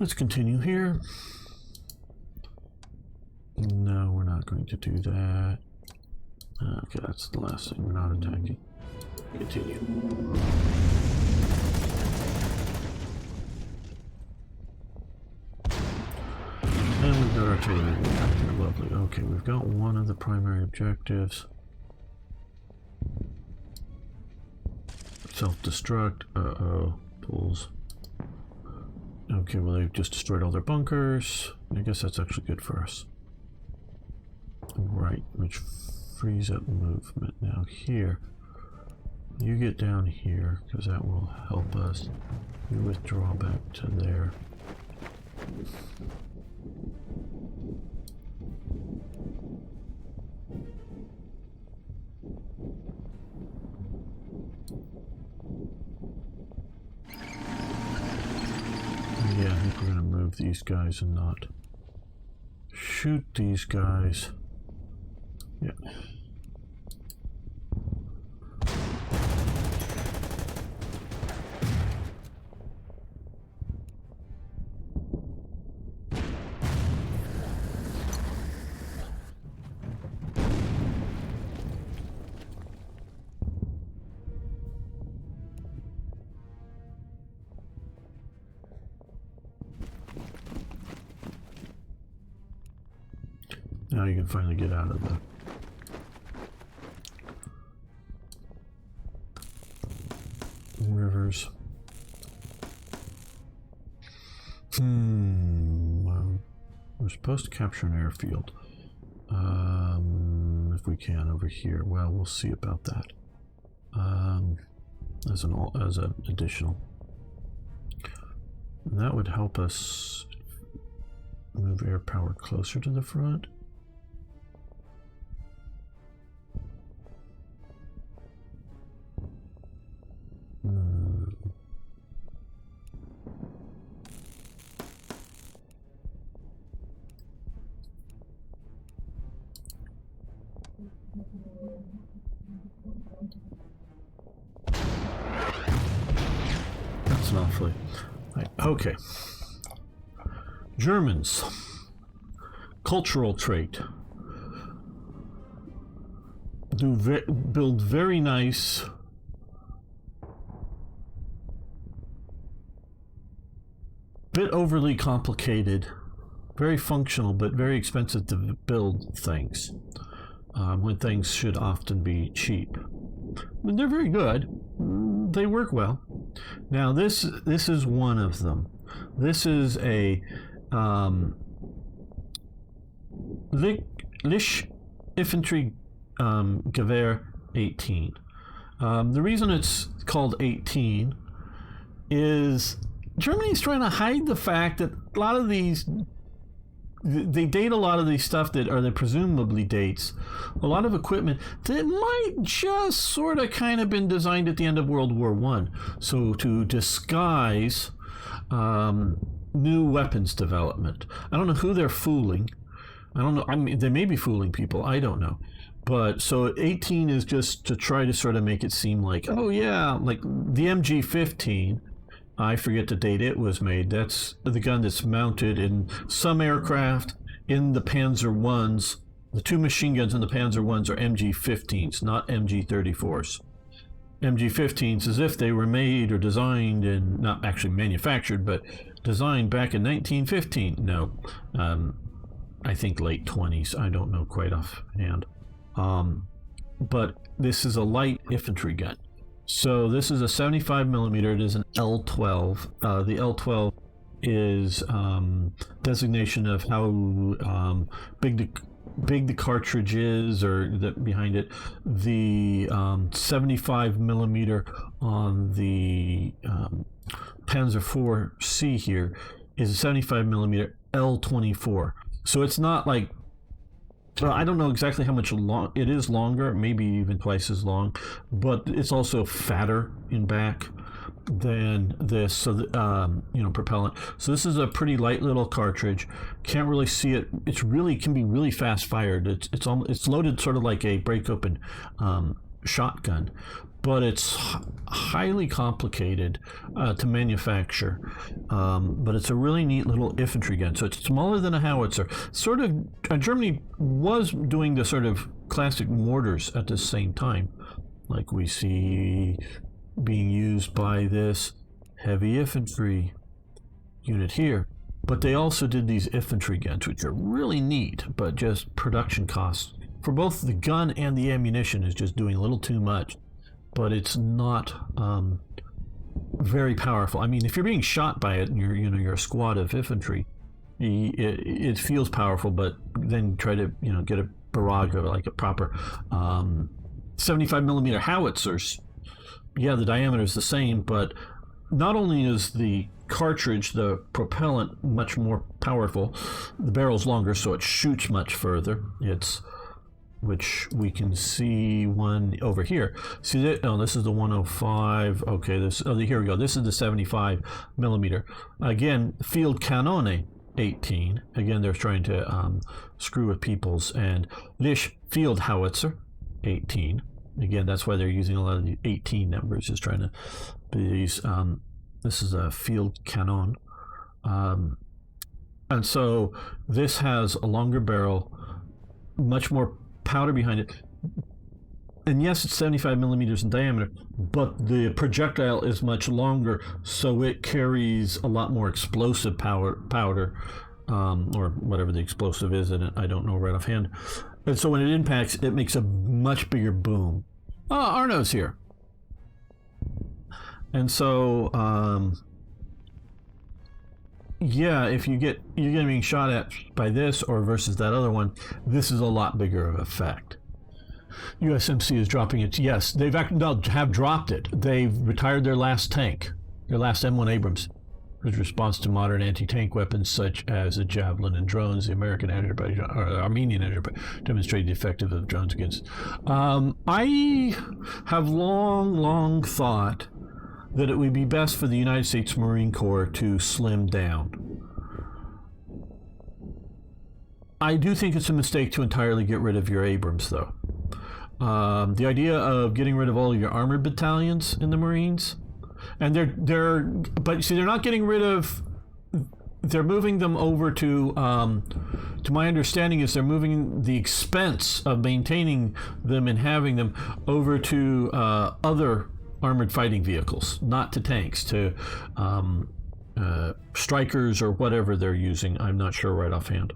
Let's continue here. No, we're not going to do that. Okay, that's the last thing. We're not attacking. Continue. And we've got artillery back there. Lovely. Okay, we've got one of the primary objectives. Self-destruct. Uh-oh. Pulls. Okay, well, they've just destroyed all their bunkers. I guess that's actually good for us. Right, which frees up movement. Now here, you get down here, because that will help us. You withdraw back to there. Yeah, I think we're going to move these guys and not shoot these guys. Yeah. Now you can finally get out of the rivers. Well, we're supposed to capture an airfield. If we can over here. Well, we'll see about that. As an additional. And that would help us move air power closer to the front. That's an awfully... Right. Okay. Germans. Cultural trait. Build very nice... bit overly complicated, very functional, but very expensive to build things. When things should often be cheap. But they're very good. They work well. Now this is one of them. This is a Licht Infantry Gewehr 18. The reason it's called 18 is Germany's trying to hide the fact that a lot of these, they date a lot of these stuff that are the presumably dates a lot of equipment that might just sort of kind of been designed at the end of World War I. So to disguise new weapons development. I don't know who they're fooling. I don't know. I mean, they may be fooling people. I don't know. But so 18 is just to try to sort of make it seem like, oh yeah, like the MG-15. I forget the date it was made. That's the gun that's mounted in some aircraft. In the Panzer Is, the two machine guns in the Panzer Is are MG-15s, not MG-34s. MG-15s as if they were made or designed and not actually manufactured, but designed back in 1915. No, I think late 20s. I don't know quite offhand. But this is a light infantry gun. So this is a 75 millimeter. It is an L12. The L12 is designation of how big the cartridge is, or behind it. The 75 millimeter on the Panzer IV-C here is a 75 millimeter L24. So it's not like, I don't know exactly how much long it is, longer, maybe even twice as long, but it's also fatter in back than this. So propellant. So this is a pretty light little cartridge. Can't really see it. It's really can be really fast fired. It's loaded sort of like a break open shotgun, but it's highly complicated to manufacture. But it's a really neat little infantry gun. So it's smaller than a howitzer. Sort of, Germany was doing the sort of classic mortars at the same time, like we see being used by this heavy infantry unit here. But they also did these infantry guns, which are really neat, but just production costs for both the gun and the ammunition is just doing a little too much. But it's not very powerful. I mean, if you're being shot by it and you're a squad of infantry, it feels powerful. But then try to get a barrage of like a proper 75 millimeter howitzers. Yeah, the diameter is the same, but not only is the cartridge, the propellant, much more powerful, the barrel's longer, so it shoots much further. Which we can see one over here. See that? Oh, this is the 105. Okay, here we go. This is the 75 millimeter. Again, field cannone 18. Again, they're trying to screw with peoples. And Lish field howitzer 18. Again, that's why they're using a lot of the 18 numbers. Is trying to be these. This is a field cannon, and so this has a longer barrel, much more powder behind it, and yes, it's 75 millimeters in diameter, but the projectile is much longer, so it carries a lot more explosive powder, or whatever the explosive is in it. I don't know right offhand. And so when it impacts, it makes a much bigger boom. Arno's here. And so, yeah, if you're getting shot at by this or versus that other one, this is a lot bigger of effect. USMC is dropping it. Yes, they've have dropped it. They've retired their last tank, their last M1 Abrams, in response to modern anti-tank weapons such as the Javelin and drones. The American Armenian demonstrated the effectiveness of drones against. I have long thought that it would be best for the United States Marine Corps to slim down. I do think it's a mistake to entirely get rid of your Abrams, though. The idea of getting rid of all of your armored battalions in the Marines, and but see, they're not getting rid of. They're moving them over to my understanding is they're moving the expense of maintaining them and having them over to other armored fighting vehicles, not to tanks, to strikers or whatever they're using. I'm not sure right offhand.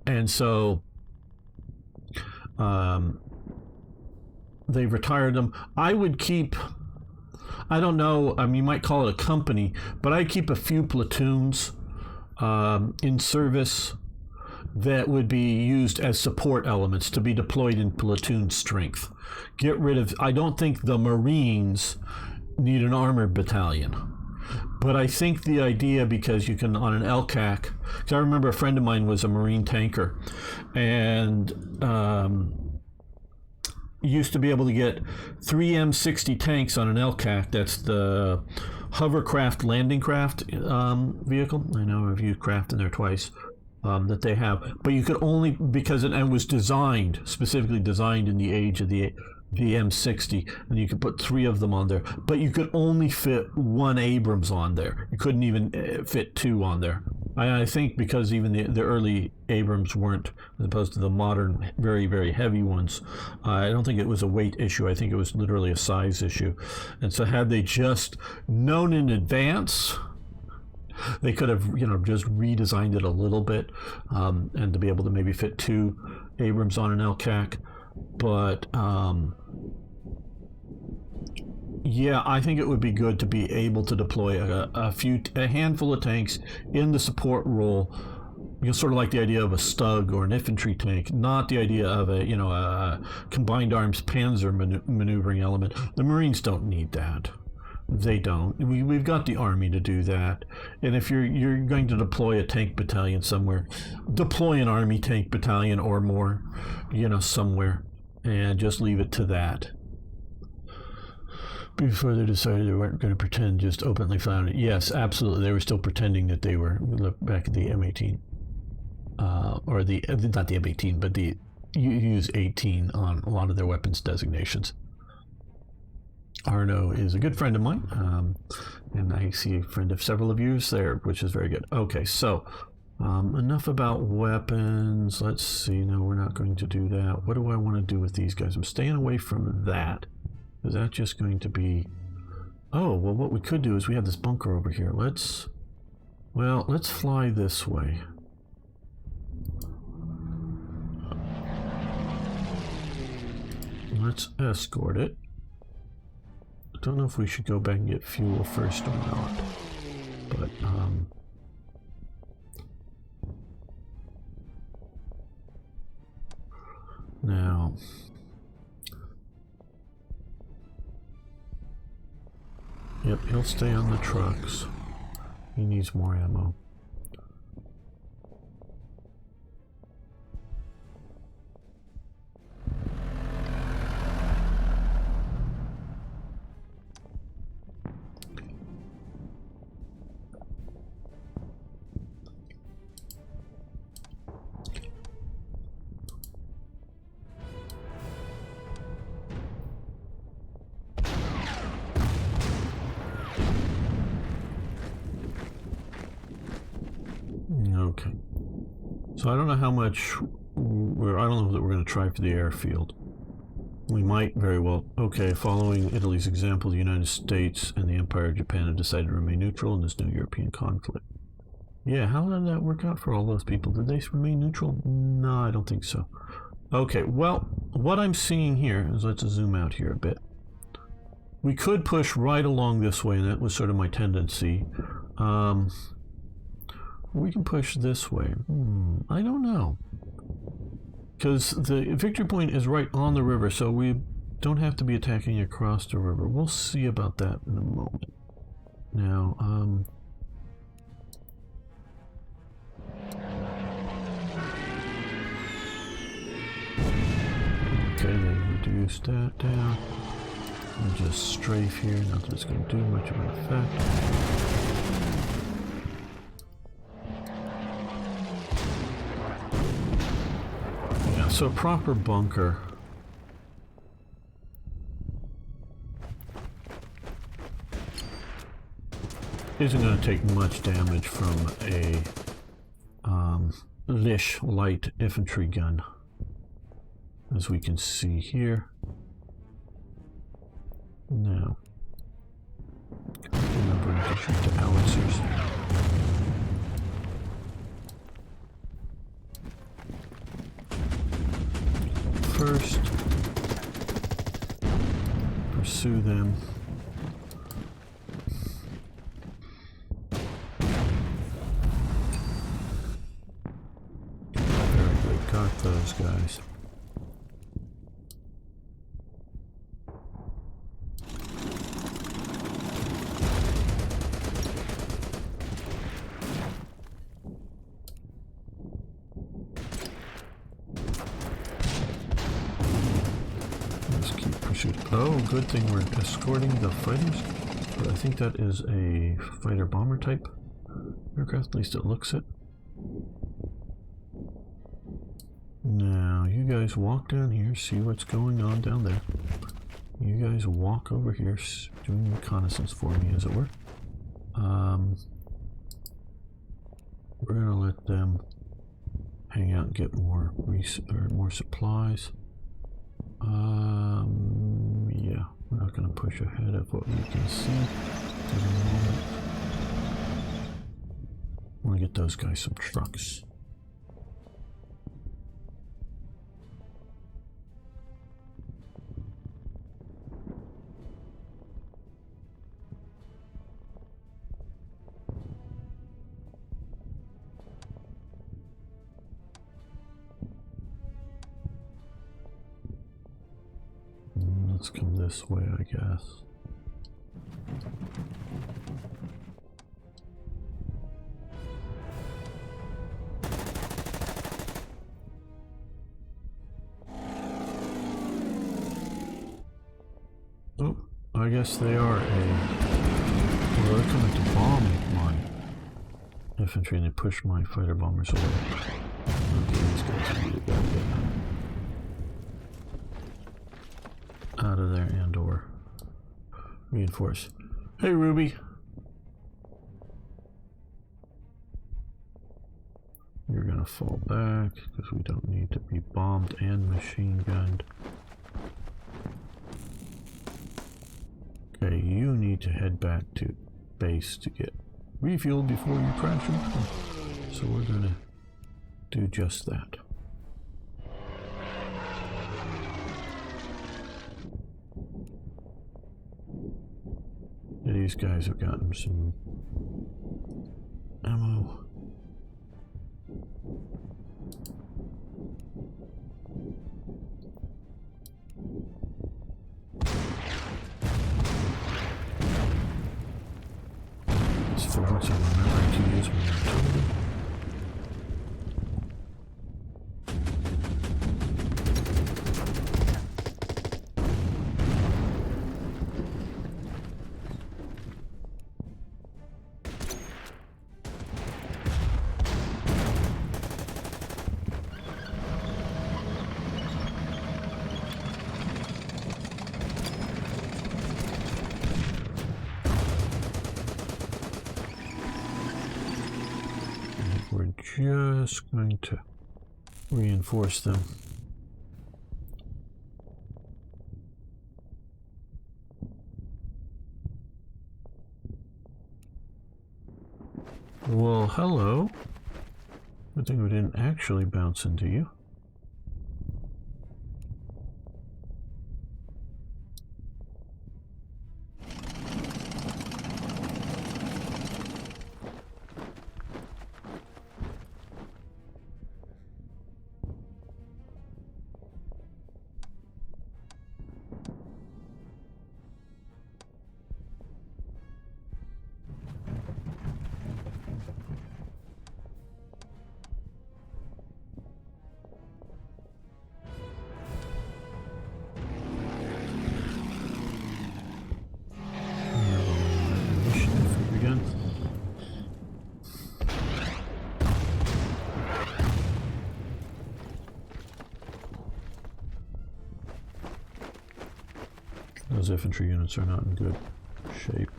And so they've retired them. I would keep, I don't know, I mean, you might call it a company, but I'd keep a few platoons in service that would be used as support elements to be deployed in platoon strength. Get rid of, I don't think the Marines need an armored battalion. But I think the idea, because you can, on an LCAC, because I remember a friend of mine was a Marine tanker, and used to be able to get 3 M60 tanks on an LCAC. That's the hovercraft landing craft vehicle. I know I've used craft in there twice. That they have, but you could only, because it was designed, specifically designed in the age of the M60, and you could put 3 of them on there, but you could only fit 1 Abrams on there. You couldn't even fit 2 on there. I think because even the early Abrams weren't, as opposed to the modern, very, very heavy ones, I don't think it was a weight issue. I think it was literally a size issue. And so had they just known in advance, they could have, just redesigned it a little bit, and to be able to maybe fit 2 Abrams on an LCAC. But yeah, I think it would be good to be able to deploy a handful of tanks in the support role. Sort of like the idea of a Stug or an infantry tank, not the idea of a combined arms panzer maneuvering element. The Marines don't need that. They don't. We've got the Army to do that. And if you're going to deploy a tank battalion somewhere, deploy an Army tank battalion or more, somewhere, and just leave it to that. Before they decided they weren't going to pretend, just openly found it. Yes, absolutely. They were still pretending that they were. Look back at the M18, or not the M18, but you use 18 on a lot of their weapons designations. Arno is a good friend of mine, and I see a friend of several of yours there, which is very good. Okay, so enough about weapons. Let's see. No, we're not going to do that. What do I want to do with these guys? I'm staying away from that. Is that just going to be... Oh, well, what we could do is we have this bunker over here. Let's fly this way. Let's escort it. I don't know if we should go back and get fuel first or not, but now yep, he'll stay on the trucks. He needs more ammo. Okay. So I don't know how much I don't know that we're going to try for the airfield. We might very well. Okay, following Italy's example, the United States and the Empire of Japan have decided to remain neutral in this new European conflict. Yeah, how did that work out for all those people? Did they remain neutral? No, I don't think so. Okay, well, what I'm seeing here is, let's zoom out here a bit. We could push right along this way, and that was sort of my tendency. We can push this way. I don't know. Because the victory point is right on the river, so we don't have to be attacking across the river. We'll see about that in a moment. Now, okay, they reduced that down. We'll just strafe here, not that it's going to do much of an effect. So a proper bunker isn't going to take much damage from a Lish light infantry gun, as we can see here. Now, remember to shoot the howitzers. First, pursue them. Very good, got those guys. Oh, good thing we're escorting the fighters. But I think that is a fighter bomber type aircraft, at least it looks it. Now, you guys walk down here, see what's going on down there. You guys walk over here, doing reconnaissance for me, as it were. We're gonna let them hang out and get more supplies. Yeah, we're not going to push ahead of what we can see for the moment. I want to get those guys some trucks. Let's come this way, I guess. Oh, I guess they are well, they're coming to bomb my infantry and they push my fighter bombers away. Okay, these guys need to get out of there and or Reinforce. Hey, Ruby. You're gonna fall back because we don't need to be bombed and machine gunned. Okay, you need to head back to base to get refueled before you crash into them. So we're gonna do just that. These guys have gotten some ammo. As for once I'm remembering to use my artillery. We're just going to reinforce them. Well, hello. Good thing we didn't actually bounce into you. Those infantry units are not in good shape.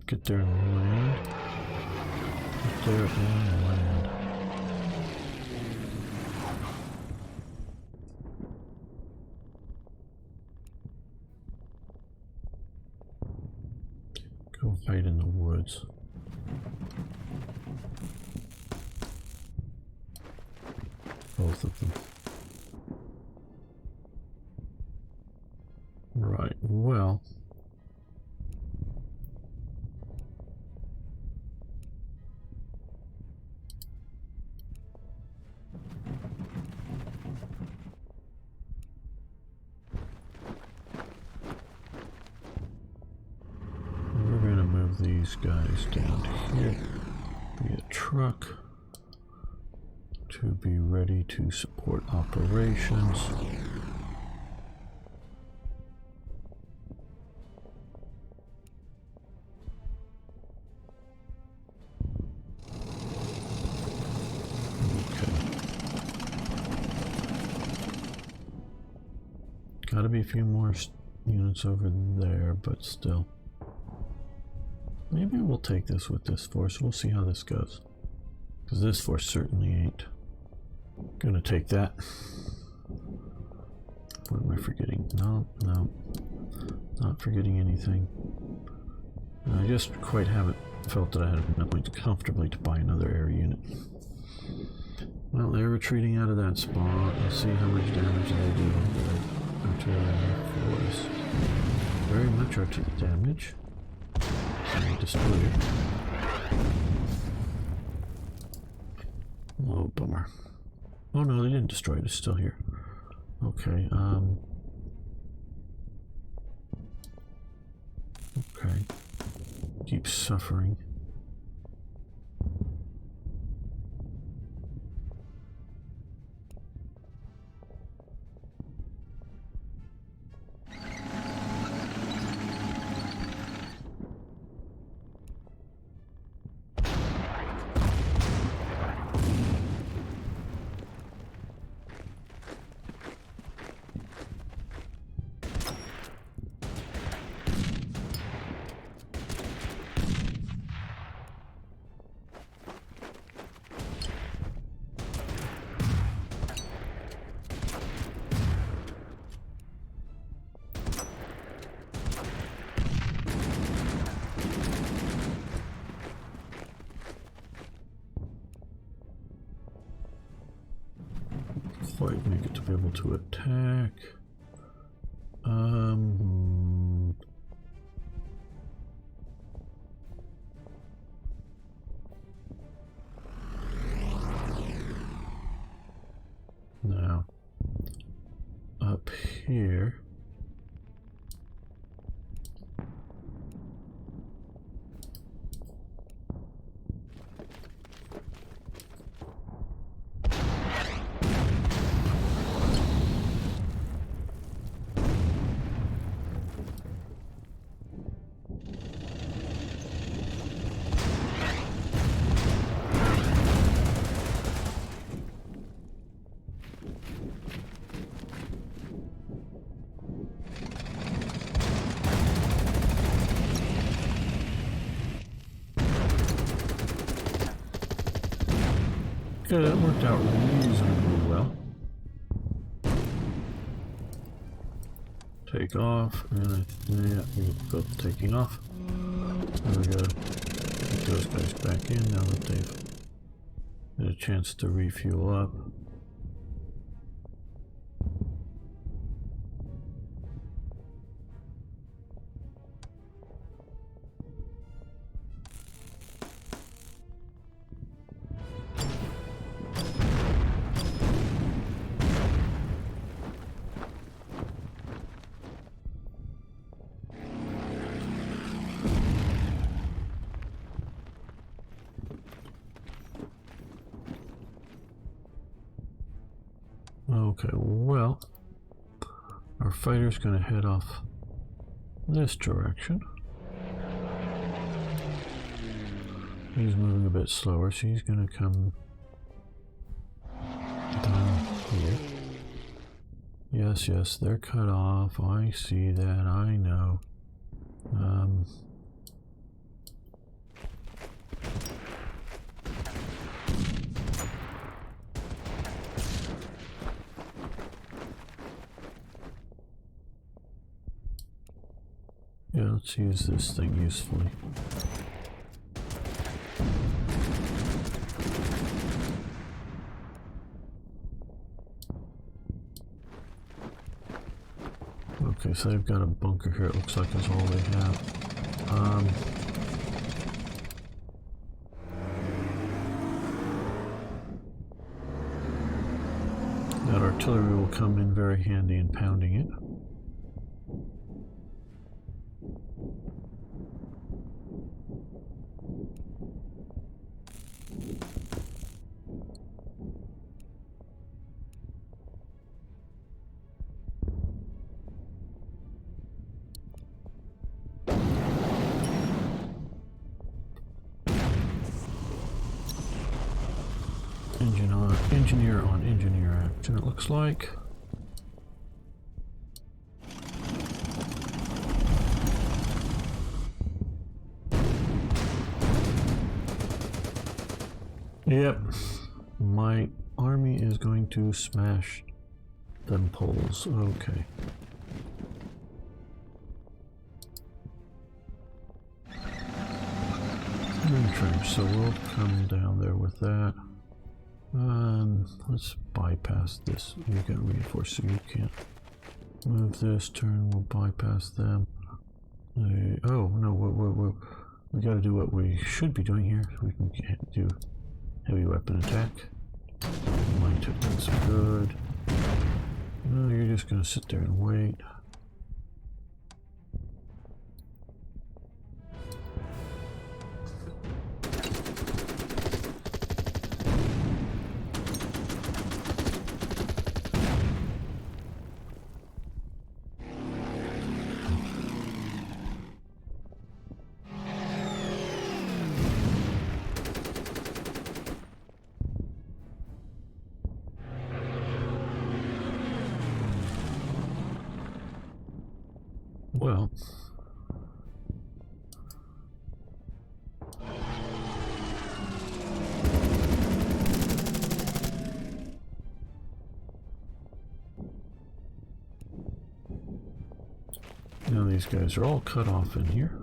Get there and land. Get there and land. Go hide in the woods. Both of them. Right, well. These guys down here via truck to be ready to support operations. Okay. Gotta be a few more units over there, but still. Maybe we'll take this with this force. We'll see how this goes. Because this force certainly ain't gonna take that. What am I forgetting? No, not forgetting anything. I just quite haven't felt that I had enough points comfortably to buy another air unit. Well, they're retreating out of that spot. Let's see how much damage they do. Artillery force. very much are to the damage. Destroyer. Oh, bummer. Oh no, they didn't destroy it. It's still here. Okay, okay. Keep suffering. Quite make it to be able to attack. Now, up here. Okay, that worked out reasonably well. Take off, and yeah, we're both taking off. There we go. Get those guys back in now that they've had a chance to refuel up. Okay, well, our fighter's going to head off this direction. He's moving a bit slower, so he's going to come down here. Yes, yes, they're cut off. I see that. I know. Yeah, let's use this thing usefully. Okay, so they've got a bunker here, it looks like is all they have. That artillery will come in very handy in pounding it. Engineer on engineer action, it looks like. Yep, my army is going to smash them poles. Okay. Entrenched, so we'll come down there with that. Let's bypass this. You get reinforced, so you can't move this turn. We'll bypass them. Oh, no, we gotta do what we should be doing here. We can do heavy weapon attack. Mine took this good. No, you're just gonna sit there and wait. Well, now these guys are all cut off in here.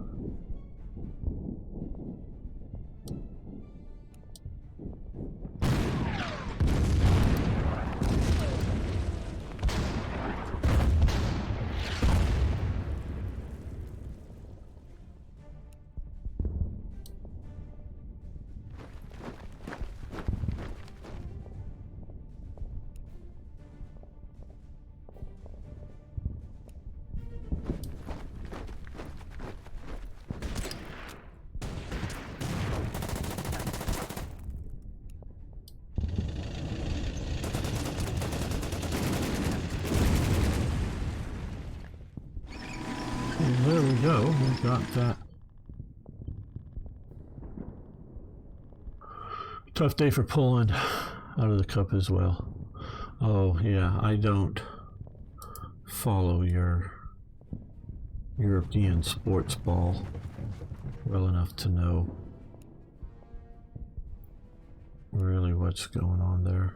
There we go, we've got that. Tough day for pulling out of the cup as well. Oh yeah, I don't follow your European sports ball well enough to know really what's going on there.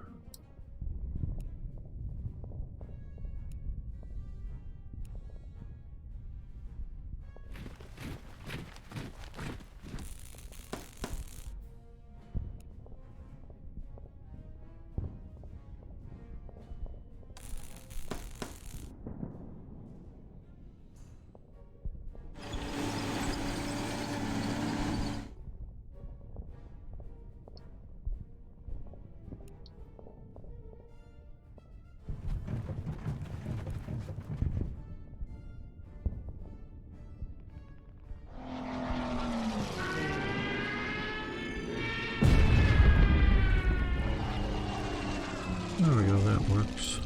There we go, that works.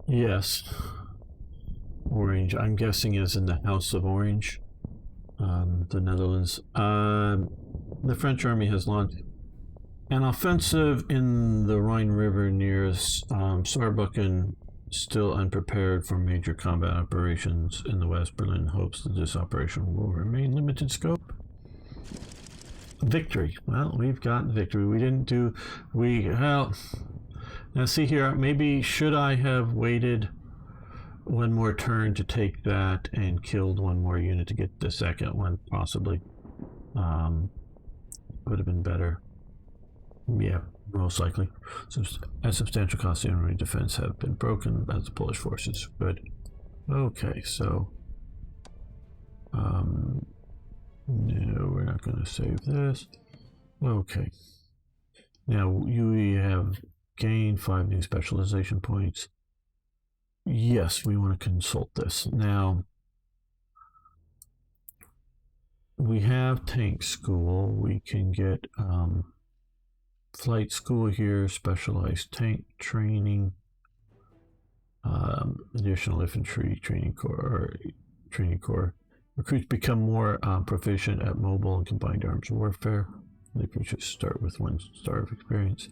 Yes. Orange, I'm guessing, is in the House of Orange, the Netherlands. The French army has launched an offensive in the Rhine River near Saarbrücken, still unprepared for major combat operations in the West. Berlin hopes that this operation will remain limited scope. Victory. Well, we've got victory. We didn't do... Well... Now see here, maybe should I have waited one more turn to take that and killed one more unit to get the second one, possibly. Would have been better. Yeah, most likely. At substantial cost, the enemy defense have been broken by the Polish forces. Good. Okay, so... no, we're not going to save this. Okay. Now, we have... gain 5 new specialization points. Yes, we want to consult this. Now, we have tank school. We can get flight school here, specialized tank training, additional infantry training corps. Recruits become more proficient at mobile and combined arms warfare. They should start with 1 star of experience.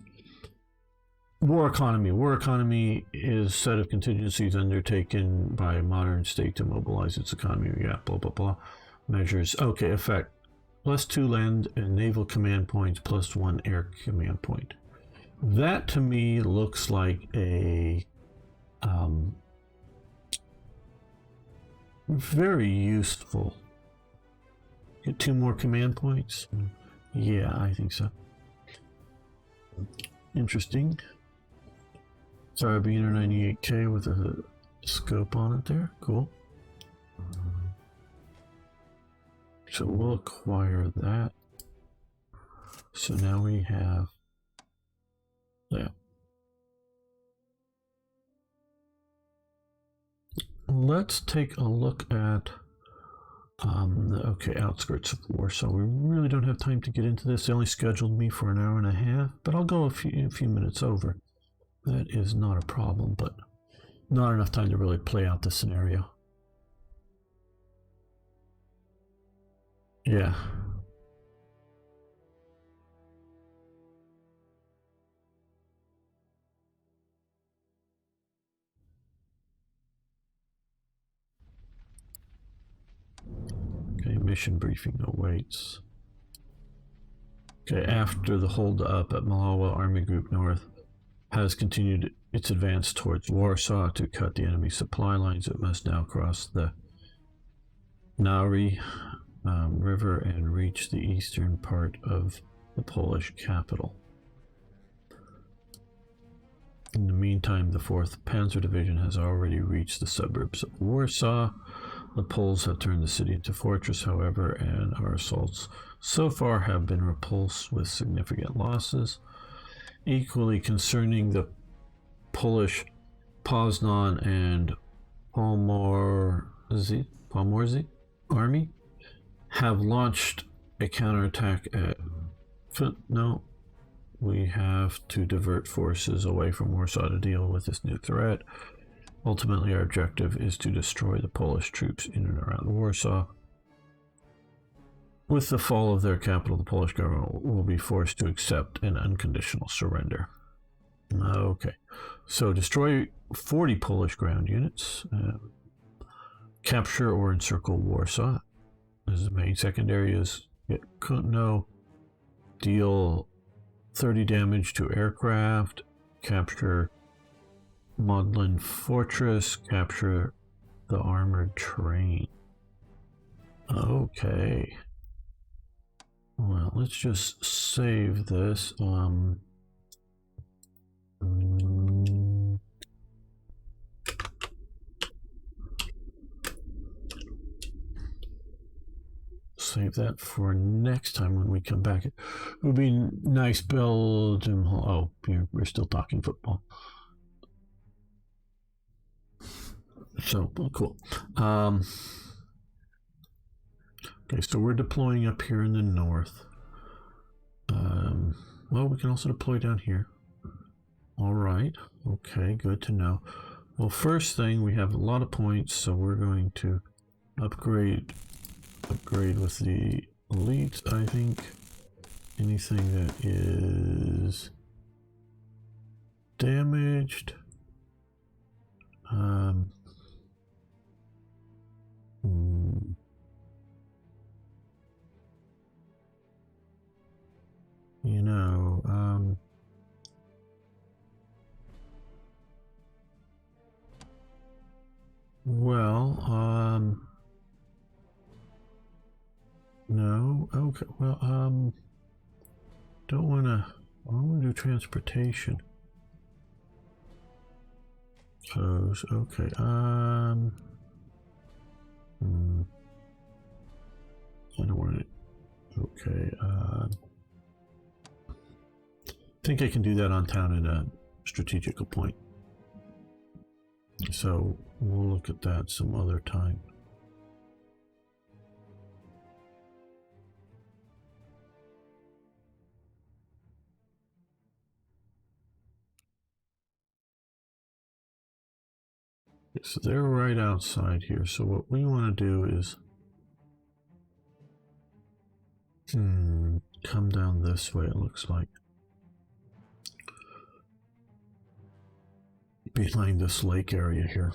War economy. War economy is a set of contingencies undertaken by a modern state to mobilize its economy. Yeah, blah, blah, blah. Measures. Okay, effect. +2 land and naval command points, +1 air command point. That to me looks like a very useful. Get 2 more command points. Yeah, I think so. Interesting. Carabiner 98K with a scope on it there. Cool. So we'll acquire that. So now we have that. Let's take a look at okay, outskirts of Warsaw. We really don't have time to get into this. They only scheduled me for an hour and a half, but I'll go a few minutes over. That is not a problem, but not enough time to really play out the scenario. Yeah. Okay, mission briefing awaits. Okay, after the hold up at Malawa, Army Group North has continued its advance towards Warsaw to cut the enemy supply lines. It must now cross the Nauri River and reach the eastern part of the Polish capital. In the meantime, the 4th Panzer Division has already reached the suburbs of Warsaw. The Poles have turned the city into fortress, however, and our assaults so far have been repulsed with significant losses. Equally concerning, the Polish Poznan and Pomorze army have launched a counterattack at no. We have to divert forces away from Warsaw to deal with this new threat. Ultimately, our objective is to destroy the Polish troops in and around Warsaw. With the fall of their capital, the Polish government will be forced to accept an unconditional surrender. Okay, so destroy 40 Polish ground units, capture or encircle Warsaw. This is the main. Secondary is get Kutno, deal 30 damage to aircraft, capture Modlin Fortress, capture the armored train. Okay. Well, let's just save this. Save that for next time when we come back. It would be nice, Belgium. Oh, we're still talking football. So cool. Okay, so we're deploying up here in the north. Well, we can also deploy down here. All right. Okay, good to know. Well, first thing, we have a lot of points, so we're going to upgrade with the elite. I think anything that is damaged. You know, well, no, okay, well, don't want to, I want to do transportation. Close, okay, I don't want it, okay, I think I can do that on town at a strategical point. So we'll look at that some other time. So they're right outside here. So what we want to do is come down this way, it looks like. behind this lake area here.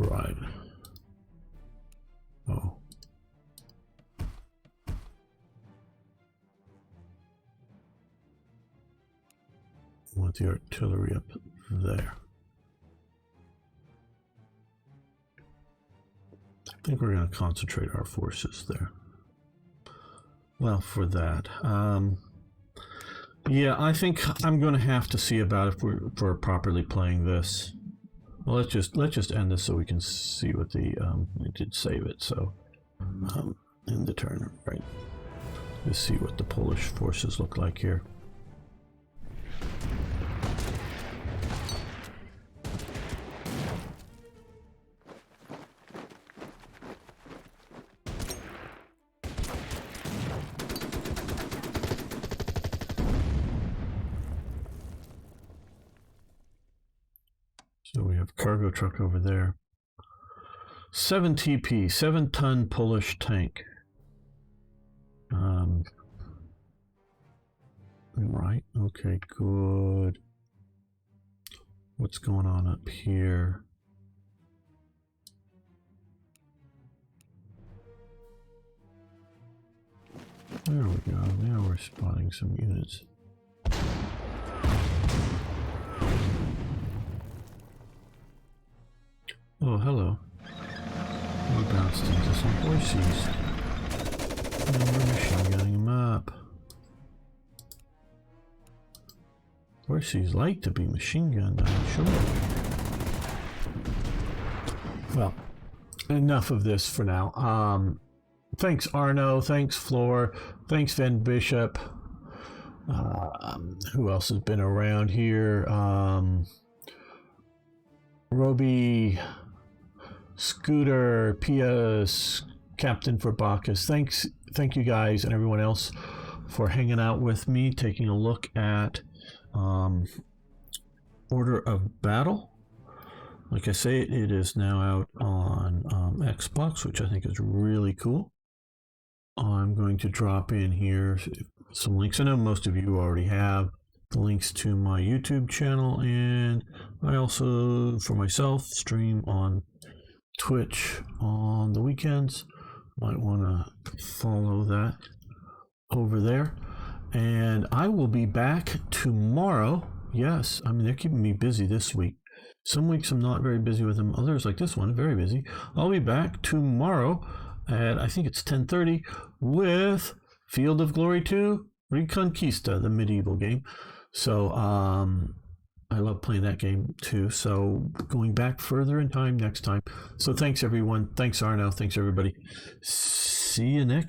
Right. Oh. I want the artillery up there. I think we're going to concentrate our forces there. Well, for that. Yeah, I think I'm going to have to see about if we're properly playing this. Well, let's just end this so we can see what the it did save it. So end the turn, right? Let's see what the Polish forces look like here. So we have cargo truck over there. 7 TP, 7-ton Polish tank. Right, okay, good. What's going on up here? There we go, now we're spotting some units. Oh, hello. We bounced into some horses. And we're machine gunning them up. Horses like to be machine gunned, I'm sure. Well, enough of this for now. Thanks Arno, thanks Floor, thanks Van Bishop. Who else has been around here? Roby, Scooter, Pius, Captain for Bacchus. Thank you guys and everyone else for hanging out with me, taking a look at Order of Battle. Like I say, it is now out on Xbox, which I think is really cool. I'm going to drop in here some links. I know most of you already have the links to my YouTube channel, and I also, for myself, stream on Twitch on the weekends. Might want to follow that over there. And I will be back tomorrow. Yes, I mean, they're keeping me busy this week. Some weeks I'm not very busy with them. Others, like this one, very busy. I'll be back tomorrow at, I think it's 10:30, with Field of Glory 2, Reconquista, the medieval game. So I love playing that game too. So going back further in time next time. So thanks everyone. Thanks Arno. Thanks everybody. See you next.